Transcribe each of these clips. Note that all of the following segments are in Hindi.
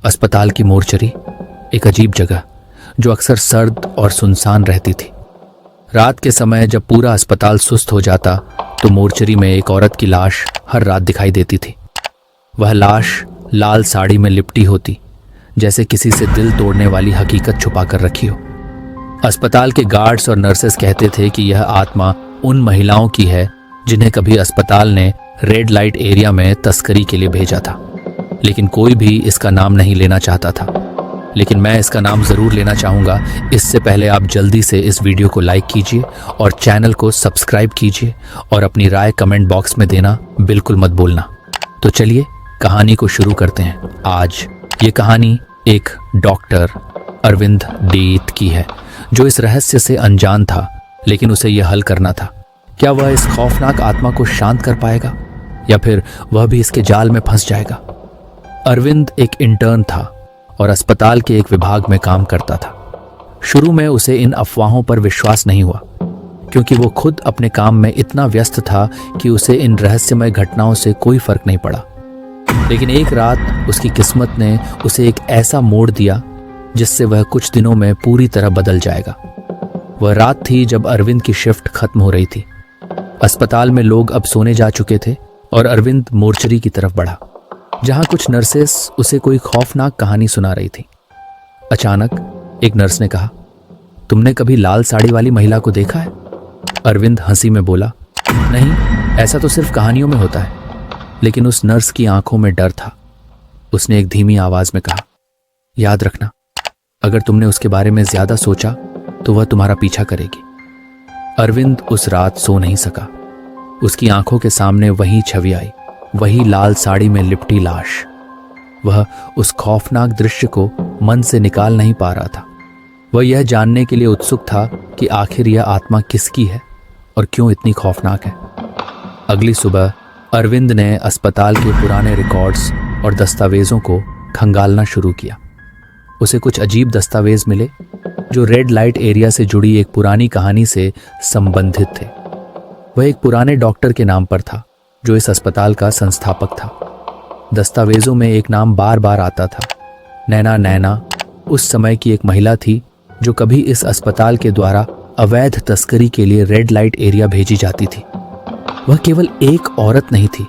अस्पताल की मोर्चरी एक अजीब जगह जो अक्सर सर्द और सुनसान रहती थी। रात के समय जब पूरा अस्पताल सुस्त हो जाता तो मोर्चरी में एक औरत की लाश हर रात दिखाई देती थी। वह लाश लाल साड़ी में लिपटी होती, जैसे किसी से दिल तोड़ने वाली हकीकत छुपा कर रखी हो। अस्पताल के गार्ड्स और नर्सेस कहते थे कि यह आत्मा उन महिलाओं की है जिन्हें कभी अस्पताल ने रेड लाइट एरिया में तस्करी के लिए भेजा था, लेकिन कोई भी इसका नाम नहीं लेना चाहता था। लेकिन मैं इसका नाम जरूर लेना चाहूंगा। इससे पहले आप जल्दी से इस वीडियो को लाइक कीजिए और चैनल को सब्सक्राइब कीजिए और अपनी राय कमेंट बॉक्स में देना बिल्कुल मत भूलना। तो चलिए कहानी को शुरू करते हैं। आज ये कहानी एक डॉक्टर अरविंद डीत की है, जो इस रहस्य से अनजान था, लेकिन उसे यह हल करना था। क्या वह इस खौफनाक आत्मा को शांत कर पाएगा या फिर वह भी इसके जाल में फंस जाएगा? अरविंद एक इंटर्न था और अस्पताल के एक विभाग में काम करता था। शुरू में उसे इन अफवाहों पर विश्वास नहीं हुआ, क्योंकि वो खुद अपने काम में इतना व्यस्त था कि उसे इन रहस्यमय घटनाओं से कोई फर्क नहीं पड़ा। लेकिन एक रात उसकी किस्मत ने उसे एक ऐसा मोड़ दिया जिससे वह कुछ दिनों में पूरी तरह बदल जाएगा। वह रात थी जब अरविंद की शिफ्ट खत्म हो रही थी। अस्पताल में लोग अब सोने जा चुके थे और अरविंद मोर्चरी की तरफ बढ़ा, जहां कुछ नर्सेस उसे कोई खौफनाक कहानी सुना रही थी। अचानक एक नर्स ने कहा, तुमने कभी लाल साड़ी वाली महिला को देखा है? अरविंद हंसी में बोला, नहीं, ऐसा तो सिर्फ कहानियों में होता है। लेकिन उस नर्स की आंखों में डर था। उसने एक धीमी आवाज में कहा, याद रखना, अगर तुमने उसके बारे में ज्यादा सोचा तो वह तुम्हारा पीछा करेगी। अरविंद उस रात सो नहीं सका। उसकी आंखों के सामने वही छवि आई, वही लाल साड़ी में लिपटी लाश। वह उस खौफनाक दृश्य को मन से निकाल नहीं पा रहा था। वह यह जानने के लिए उत्सुक था कि आखिर यह आत्मा किसकी है और क्यों इतनी खौफनाक है। अगली सुबह अरविंद ने अस्पताल के पुराने रिकॉर्ड्स और दस्तावेजों को खंगालना शुरू किया। उसे कुछ अजीब दस्तावेज मिले जो रेड लाइट एरिया से जुड़ी एक पुरानी कहानी से संबंधित थे। वह एक पुराने डॉक्टर के नाम पर था जो इस अस्पताल का संस्थापक था। दस्तावेजों में एक नाम बार बार आता था, नैना। नैना उस समय की एक महिला थी जो कभी इस अस्पताल के द्वारा अवैध तस्करी के लिए रेड लाइट एरिया भेजी जाती थी। वह केवल एक औरत नहीं थी,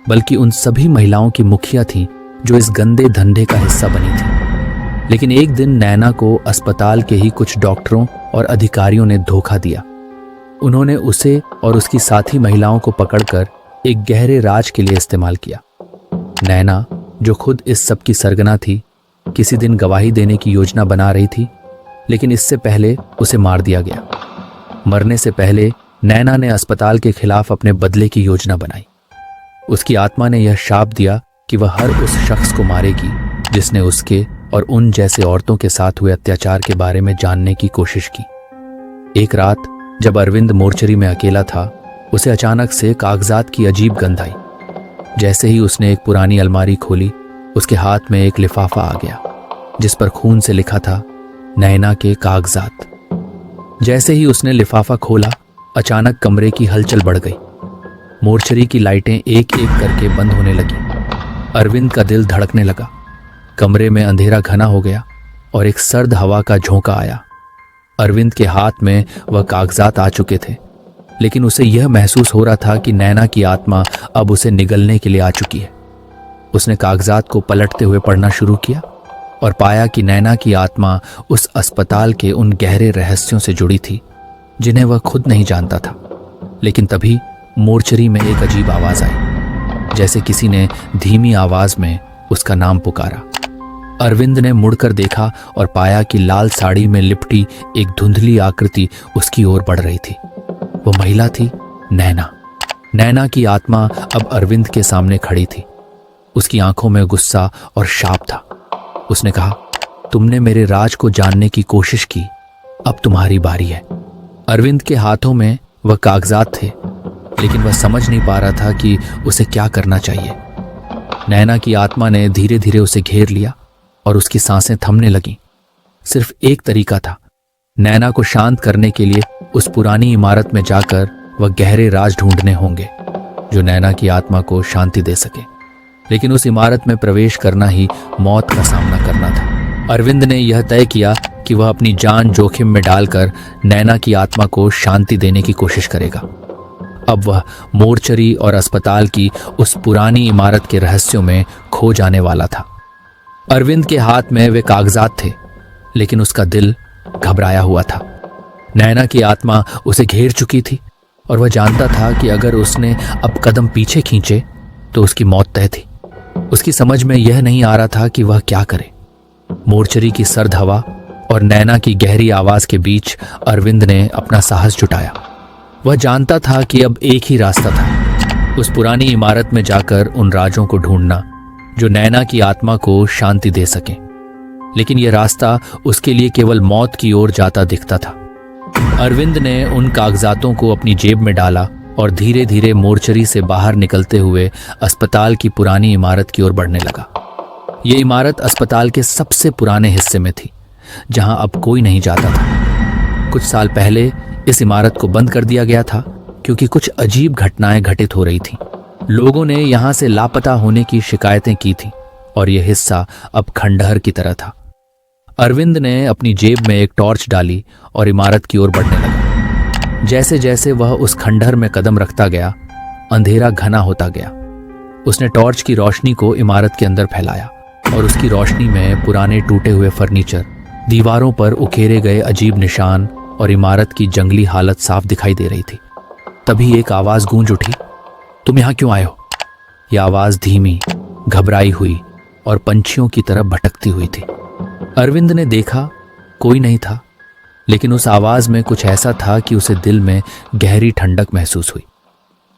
बल्कि उन सभी महिलाओं की मुखिया थी जो इस गंदे धंधे का हिस्सा बनी थी। लेकिन एक दिन नैना को अस्पताल के ही कुछ डॉक्टरों और अधिकारियों ने धोखा दिया। उन्होंने उसे और उसकी साथी महिलाओं को पकड़कर एक गहरे राज के लिए इस्तेमाल किया। नैना, जो खुद इस सब की सरगना थी, किसी दिन गवाही देने की योजना बना रही थी, लेकिन इससे पहले उसे मार दिया गया। मरने से पहले नैना ने अस्पताल के खिलाफ अपने बदले की योजना बनाई। उसकी आत्मा ने यह शाप दिया कि वह हर उस शख्स को मारेगी जिसने उसके और उन जैसे औरतों के साथ हुए अत्याचार के बारे में जानने की कोशिश की। एक रात जब अरविंद मोर्चरी में अकेला था, उसे अचानक से कागजात की अजीब गंध आई। जैसे ही उसने एक पुरानी अलमारी खोली, उसके हाथ में एक लिफाफा आ गया जिस पर खून से लिखा था, नैना के कागजात। जैसे ही उसने लिफाफा खोला, अचानक कमरे की हलचल बढ़ गई। मोर्चरी की लाइटें एक एक करके बंद होने लगी। अरविंद का दिल धड़कने लगा। कमरे में अंधेरा घना हो गया और एक सर्द हवा का झोंका आया। अरविंद के हाथ में वह कागजात आ चुके थे, लेकिन उसे यह महसूस हो रहा था कि नैना की आत्मा अब उसे निगलने के लिए आ चुकी है। उसने कागजात को पलटते हुए पढ़ना शुरू किया और पाया कि नैना की आत्मा उस अस्पताल के उन गहरे रहस्यों से जुड़ी थी जिन्हें वह खुद नहीं जानता था। लेकिन तभी मोर्चरी में एक अजीब आवाज आई, जैसे किसी ने धीमी आवाज में उसका नाम पुकारा। अरविंद ने मुड़कर देखा और पाया कि लाल साड़ी में लिपटी एक धुंधली आकृति उसकी ओर बढ़ रही थी। वह महिला थी नैना। नैना की आत्मा अब अरविंद के सामने खड़ी थी। उसकी आंखों में गुस्सा और शाप था। उसने कहा, तुमने मेरे राज को जानने की कोशिश की, अब तुम्हारी बारी है। अरविंद के हाथों में वह कागजात थे, लेकिन वह समझ नहीं पा रहा था कि उसे क्या करना चाहिए। नैना की आत्मा ने धीरे धीरे उसे घेर लिया और उसकी सांसें थमने लगीं। सिर्फ एक तरीका था, नैना को शांत करने के लिए उस पुरानी इमारत में जाकर वह गहरे राज ढूंढने होंगे जो नैना की आत्मा को शांति दे सके। लेकिन उस इमारत में प्रवेश करना ही मौत का सामना करना था। अरविंद ने यह तय किया कि वह अपनी जान जोखिम में डालकर नैना की आत्मा को शांति देने की कोशिश करेगा। अब वह मोर्चरी और अस्पताल की उस पुरानी इमारत के रहस्यों में खो जाने वाला था। अरविंद के हाथ में वे कागजात थे, लेकिन उसका दिल घबराया हुआ था। नैना की आत्मा उसे घेर चुकी थी और वह जानता था कि अगर उसने अब कदम पीछे खींचे तो उसकी मौत तय थी। उसकी समझ में यह नहीं आ रहा था कि वह क्या करे। मोर्चरी की सर्द हवा और नैना की गहरी आवाज के बीच अरविंद ने अपना साहस जुटाया। वह जानता था कि अब एक ही रास्ता था, उस पुरानी इमारत में जाकर उन राजों को ढूंढना जो नैना की आत्मा को शांति दे सके। लेकिन यह रास्ता उसके लिए केवल मौत की ओर जाता दिखता था। अरविंद ने उन कागजातों को अपनी जेब में डाला और धीरे धीरे मोर्चरी से बाहर निकलते हुए अस्पताल की पुरानी इमारत की ओर बढ़ने लगा। यह इमारत अस्पताल के सबसे पुराने हिस्से में थी, जहां अब कोई नहीं जाता था। कुछ साल पहले इस इमारत को बंद कर दिया गया था क्योंकि कुछ अजीब घटनाएं घटित हो रही थीं। लोगों ने यहां से लापता होने की शिकायतें की थीं और यह हिस्सा अब खंडहर की तरह था। अरविंद ने अपनी जेब में एक टॉर्च डाली और इमारत की ओर बढ़ने लगा। जैसे जैसे वह उस खंडहर में कदम रखता गया, अंधेरा घना होता गया। उसने टॉर्च की रोशनी को इमारत के अंदर फैलाया और उसकी रोशनी में पुराने टूटे हुए फर्नीचर, दीवारों पर उकेरे गए अजीब निशान और इमारत की जंगली हालत साफ दिखाई दे रही थी। तभी एक आवाज गूंज उठी, तुम यहां क्यों आए हो? यह आवाज धीमी, घबराई हुई और पंछियों की तरह भटकती हुई थी। अरविंद ने देखा, कोई नहीं था, लेकिन उस आवाज में कुछ ऐसा था कि उसे दिल में गहरी ठंडक महसूस हुई।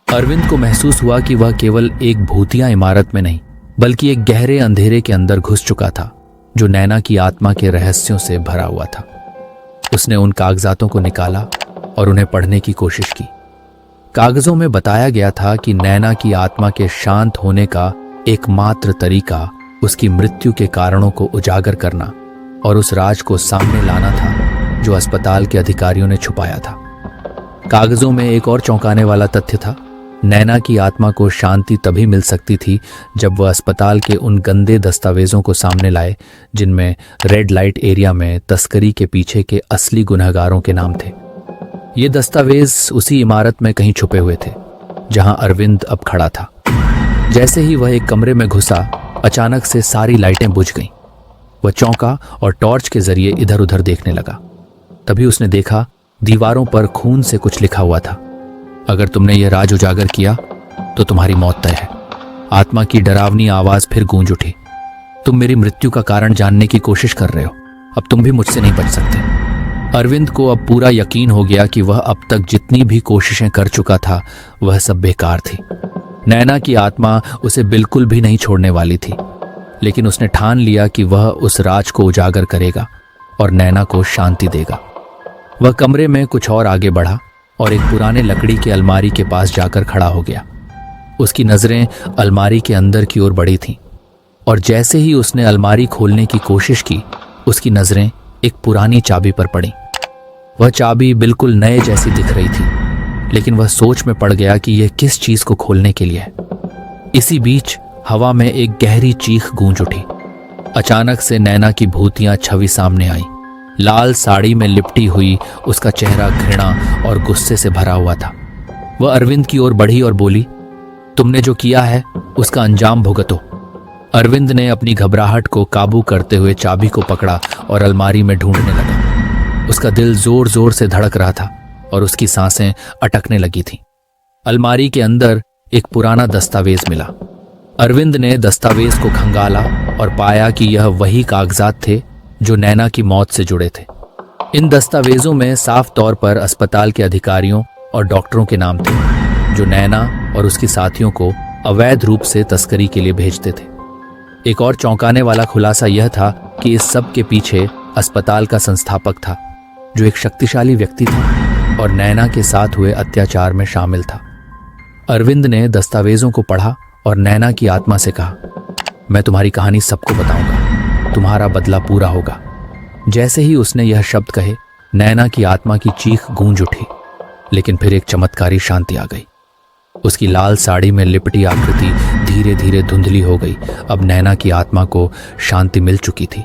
अरविंद को महसूस हुआ कि वह केवल एक भूतिया इमारत में नहीं, बल्कि एक गहरे अंधेरे के अंदर घुस चुका था, जो नैना की आत्मा के रहस्यों से भरा हुआ था। उसने उन कागजातों को निकाला और उन्हें पढ़ने की कोशिश की। कागजों में बताया गया था कि नैना की आत्मा के शांत होने का एकमात्र तरीका उसकी मृत्यु के कारणों को उजागर करना और उस राज को सामने लाना था जो अस्पताल के अधिकारियों ने छुपाया था। कागजों में एक और चौंकाने वाला तथ्य था, नैना की आत्मा को शांति तभी मिल सकती थी जब वह अस्पताल के उन गंदे दस्तावेजों को सामने लाए जिनमें रेड लाइट एरिया में तस्करी के पीछे के असली गुनहगारों के नाम थे। ये दस्तावेज उसी इमारत में कहीं छुपे हुए थे जहां अरविंद अब खड़ा था। जैसे ही वह एक कमरे में घुसा, अचानक से सारी लाइटें बुझ गईं। वह चौंका और टॉर्च के जरिए इधर उधर देखने लगा। तभी उसने देखा, दीवारों पर खून से कुछ लिखा हुआ था, अगर तुमने यह राज उजागर किया तो तुम्हारी मौत तय है। आत्मा की डरावनी आवाज फिर गूंज उठी, तुम मेरी मृत्यु का कारण जानने की कोशिश कर रहे हो, अब तुम भी मुझसे नहीं बच सकते। अरविंद को अब पूरा यकीन हो गया कि वह अब तक जितनी भी कोशिशें कर चुका था वह सब बेकार थी। नैना की आत्मा उसे बिल्कुल भी नहीं छोड़ने वाली थी, लेकिन उसने ठान लिया कि वह उस राज को उजागर करेगा और नैना को शांति देगा। वह कमरे में कुछ और आगे बढ़ा और एक पुराने लकड़ी की अलमारी के पास जाकर खड़ा हो गया। उसकी नजरें अलमारी के अंदर की ओर बढ़ी थीं और जैसे ही उसने अलमारी खोलने की कोशिश की, उसकी नजरें एक पुरानी चाबी पर पड़ी। वह चाबी बिल्कुल नए जैसी दिख रही थी, लेकिन वह सोच में पड़ गया कि यह किस चीज को खोलने के लिए है। इसी बीच हवा में एक गहरी चीख गूंज उठी। अचानक से नैना की भूतिया छवि सामने आई। लाल साड़ी में लिपटी हुई उसका चेहरा घृणा और गुस्से से भरा हुआ था। वह अरविंद की ओर बढ़ी और बोली, तुमने जो किया है उसका अंजाम भुगतो। अरविंद ने अपनी घबराहट को काबू करते हुए चाबी को पकड़ा और अलमारी में ढूंढने लगा। उसका दिल जोर जोर से धड़क रहा था और उसकी सांसें अटकने लगी थीं। अलमारी के अंदर एक पुराना दस्तावेज मिला। अरविंद ने दस्तावेज को खंगाला और पाया कि यह वही कागजात थे जो नैना की मौत से जुड़े थे। इन दस्तावेजों में साफ तौर पर अस्पताल के अधिकारियों और डॉक्टरों के नाम थे जो नैना और उसके साथियों को अवैध रूप से तस्करी के लिए भेजते थे। एक और चौंकाने वाला खुलासा यह था कि इस सब के पीछे अस्पताल का संस्थापक था, जो एक शक्तिशाली व्यक्ति था और नैना के साथ हुए अत्याचार में शामिल था। अरविंद ने दस्तावेजों को पढ़ा और नैना की आत्मा से कहा, मैं तुम्हारी कहानी सबको बताऊंगा, तुम्हारा बदला पूरा होगा। जैसे ही उसने यह शब्द कहे, नैना की आत्मा की चीख गूंज उठी, लेकिन फिर एक चमत्कारी शांति आ गई। उसकी लाल साड़ी में लिपटी आकृति धीरे धीरे धुंधली हो गई। अब नैना की आत्मा को शांति मिल चुकी थी,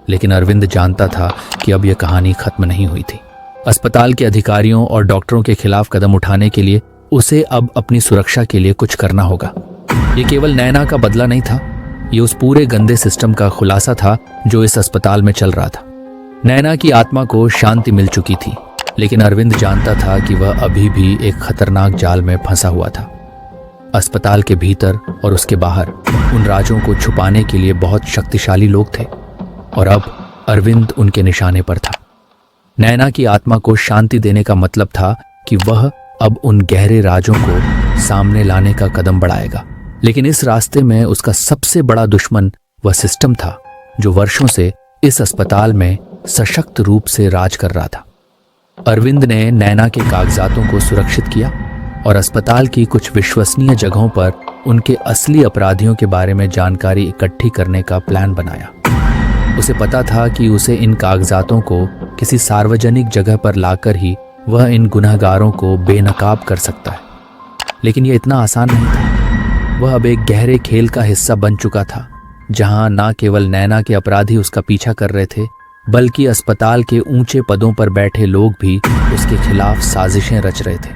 लेकिन अरविंद जानता था कि अब यह कहानी खत्म नहीं हुई थी। अस्पताल के अधिकारियों और डॉक्टरों के खिलाफ कदम उठाने के लिए उसे अब अपनी सुरक्षा के लिए कुछ करना होगा। ये केवल नैना का बदला नहीं था, ये उस पूरे गंदे सिस्टम का खुलासा था जो इस अस्पताल में चल रहा था। नैना की आत्मा को शांति मिल चुकी थी, लेकिन अरविंद जानता था कि वह अभी भी एक खतरनाक जाल में फंसा हुआ था। अस्पताल के भीतर और उसके बाहर उन राजों को छुपाने के लिए बहुत शक्तिशाली लोग थे, और अब अरविंद उनके निशाने पर था। नैना की आत्मा को शांति देने का मतलब था कि वह अब उन गहरे राजों को सामने लाने का कदम बढ़ाएगा, लेकिन इस रास्ते में उसका सबसे बड़ा दुश्मन वह सिस्टम था जो वर्षों से इस अस्पताल में सशक्त रूप से राज कर रहा था। अरविंद ने नैना के कागजातों को सुरक्षित किया और अस्पताल की कुछ विश्वसनीय जगहों पर उनके असली अपराधियों के बारे में जानकारी इकट्ठी करने का प्लान बनाया। उसे पता था कि उसे इन कागजातों को किसी सार्वजनिक जगह पर लाकर ही वह इन गुनहगारों को बेनकाब कर सकता है, लेकिन यह इतना आसान नहीं था। वह अब एक गहरे खेल का हिस्सा बन चुका था, जहां न केवल नैना के अपराधी उसका पीछा कर रहे थे, बल्कि अस्पताल के ऊंचे पदों पर बैठे लोग भी उसके खिलाफ साजिशें रच रहे थे।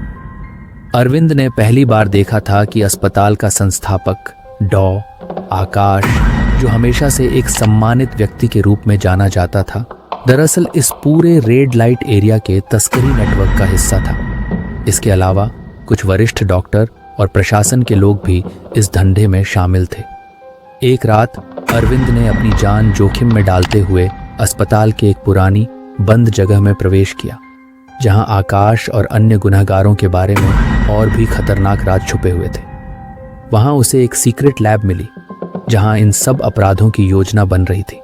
अरविंद ने पहली बार देखा था कि अस्पताल का संस्थापक डॉ आकाश, जो हमेशा से एक सम्मानित व्यक्ति के रूप में जाना जाता था, दरअसल इस पूरे रेड लाइट एरिया के तस्करी नेटवर्क का हिस्सा था। इसके अलावा कुछ वरिष्ठ डॉक्टर और प्रशासन के लोग भी इस धंधे में शामिल थे। एक रात अरविंद ने अपनी जान जोखिम में डालते हुए अस्पताल के एक पुरानी बंद जगह में प्रवेश किया, जहां आकाश और अन्य गुनहगारों के बारे में और भी खतरनाक राज छुपे हुए थे। वहां उसे एक सीक्रेट लैब मिली, जहां इन सब अपराधों की योजना बन रही थी।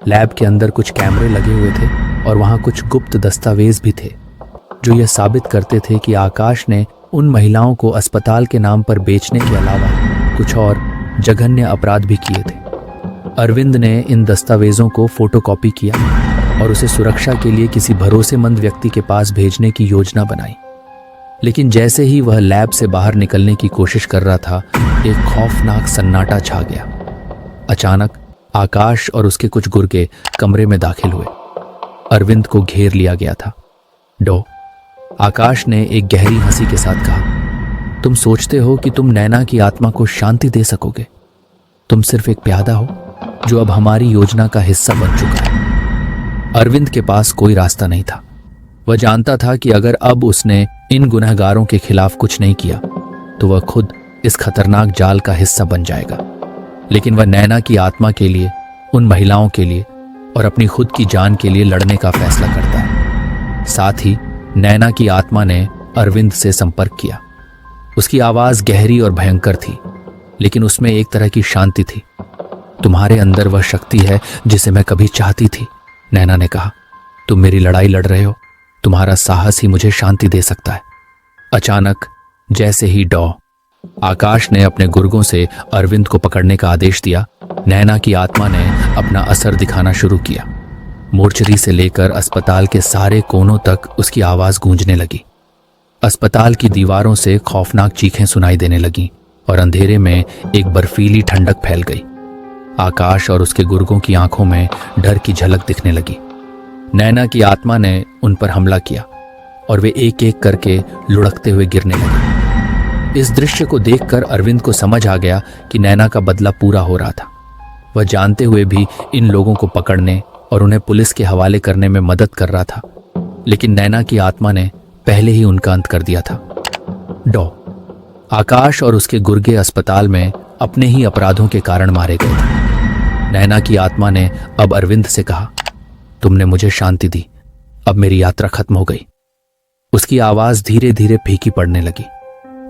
लैब के अंदर कुछ कैमरे लगे हुए थे और वहां कुछ गुप्त दस्तावेज भी थे, जो यह साबित करते थे कि आकाश ने उन महिलाओं को अस्पताल के नाम पर बेचने के अलावा कुछ और जघन्य अपराध भी किए थे। अरविंद ने इन दस्तावेजों को फोटोकॉपी किया और उसे सुरक्षा के लिए किसी भरोसेमंद व्यक्ति के पास भेजने की योजना बनाई। लेकिन जैसे ही वह लैब से बाहर निकलने की कोशिश कर रहा था, एक खौफनाक सन्नाटा छा गया। अचानक आकाश और उसके कुछ गुर्गे कमरे में दाखिल हुए। अरविंद को घेर लिया गया था। डॉ आकाश ने एक गहरी हंसी के साथ कहा, तुम सोचते हो कि तुम नैना की आत्मा को शांति दे सकोगे? तुम सिर्फ एक प्यादा हो जो अब हमारी योजना का हिस्सा बन चुका है। अरविंद के पास कोई रास्ता नहीं था। वह जानता था कि अगर अब उसने इन गुनहगारों के खिलाफ कुछ नहीं किया तो वह खुद इस खतरनाक जाल का हिस्सा बन जाएगा। लेकिन वह नैना की आत्मा के लिए, उन महिलाओं के लिए और अपनी खुद की जान के लिए लड़ने का फैसला करता है। साथ ही नैना की आत्मा ने अरविंद से संपर्क किया। उसकी आवाज गहरी और भयंकर थी, लेकिन उसमें एक तरह की शांति थी। तुम्हारे अंदर वह शक्ति है जिसे मैं कभी चाहती थी, नैना ने कहा। तुम मेरी लड़ाई लड़ रहे हो, तुम्हारा साहस ही मुझे शांति दे सकता है। अचानक जैसे ही डॉ आकाश ने अपने गुर्गों से अरविंद को पकड़ने का आदेश दिया, नैना की आत्मा ने अपना असर दिखाना शुरू किया। मोर्चरी से लेकर अस्पताल के सारे कोनों तक उसकी आवाज गूंजने लगी। अस्पताल की दीवारों से खौफनाक चीखें सुनाई देने लगीं और अंधेरे में एक बर्फीली ठंडक फैल गई। आकाश और उसके गुर्गों की आंखों में डर की झलक दिखने लगी। नैना की आत्मा ने उन पर हमला किया और वे एक एक करके लुढ़कते हुए गिरने लगे। इस दृश्य को देखकर अरविंद को समझ आ गया कि नैना का बदला पूरा हो रहा था। वह जानते हुए भी इन लोगों को पकड़ने और उन्हें पुलिस के हवाले करने में मदद कर रहा था, लेकिन नैना की आत्मा ने पहले ही उनका अंत कर दिया था। डॉ आकाश और उसके गुर्गे अस्पताल में अपने ही अपराधों के कारण मारे गए थे। नैना की आत्मा ने अब अरविंद से कहा, तुमने मुझे शांति दी, अब मेरी यात्रा खत्म हो गई। उसकी आवाज धीरे धीरे फीकी पड़ने लगी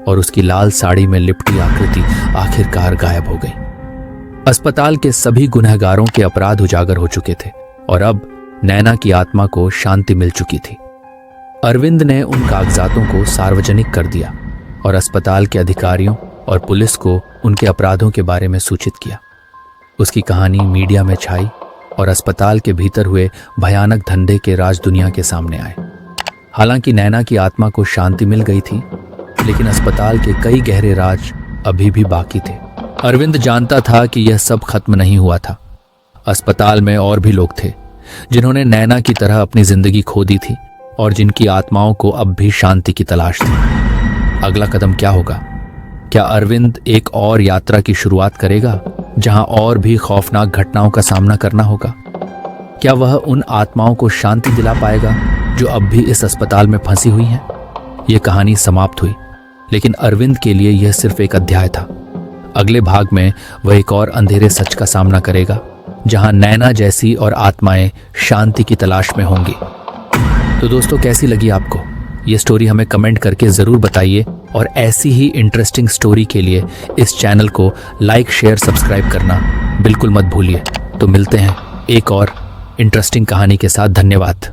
और उसकी लाल साड़ी में लिपटी आकृति आखिरकार गायब हो गई। अस्पताल के सभी गुनहगारों के अपराध उजागर हो चुके थे और अब नैना की आत्मा को शांति मिल चुकी थी। अरविंद ने उन कागजातों को सार्वजनिक कर दिया और अस्पताल के अधिकारियों और पुलिस को उनके अपराधों के बारे में सूचित किया। उसकी कहानी मीडिया में छाई और अस्पताल के भीतर हुए भयानक धंधे के राज दुनिया के सामने आए। हालांकि नैना की आत्मा को शांति मिल गई थी, लेकिन अस्पताल के कई गहरे राज अभी भी बाकी थे। अरविंद जानता था कि यह सब खत्म नहीं हुआ था। अस्पताल में और भी लोग थे जिन्होंने नैना की तरह अपनी जिंदगी खो दी थी और जिनकी आत्माओं को अब भी शांति की तलाश थी। अगला कदम क्या होगा? क्या अरविंद एक और यात्रा की शुरुआत करेगा जहां और भी खौफनाक घटनाओं का सामना करना होगा? क्या वह उन आत्माओं को शांति दिला पाएगा जो अब भी इस अस्पताल में फंसी हुई हैं? यह कहानी समाप्त हुई, लेकिन अरविंद के लिए यह सिर्फ एक अध्याय था। अगले भाग में वह एक और अंधेरे सच का सामना करेगा जहां नैना जैसी और आत्माएं शांति की तलाश में होंगी। तो दोस्तों, कैसी लगी आपको ये स्टोरी? हमें कमेंट करके ज़रूर बताइए और ऐसी ही इंटरेस्टिंग स्टोरी के लिए इस चैनल को लाइक, शेयर, सब्सक्राइब करना बिल्कुल मत भूलिए। तो मिलते हैं एक और इंटरेस्टिंग कहानी के साथ। धन्यवाद।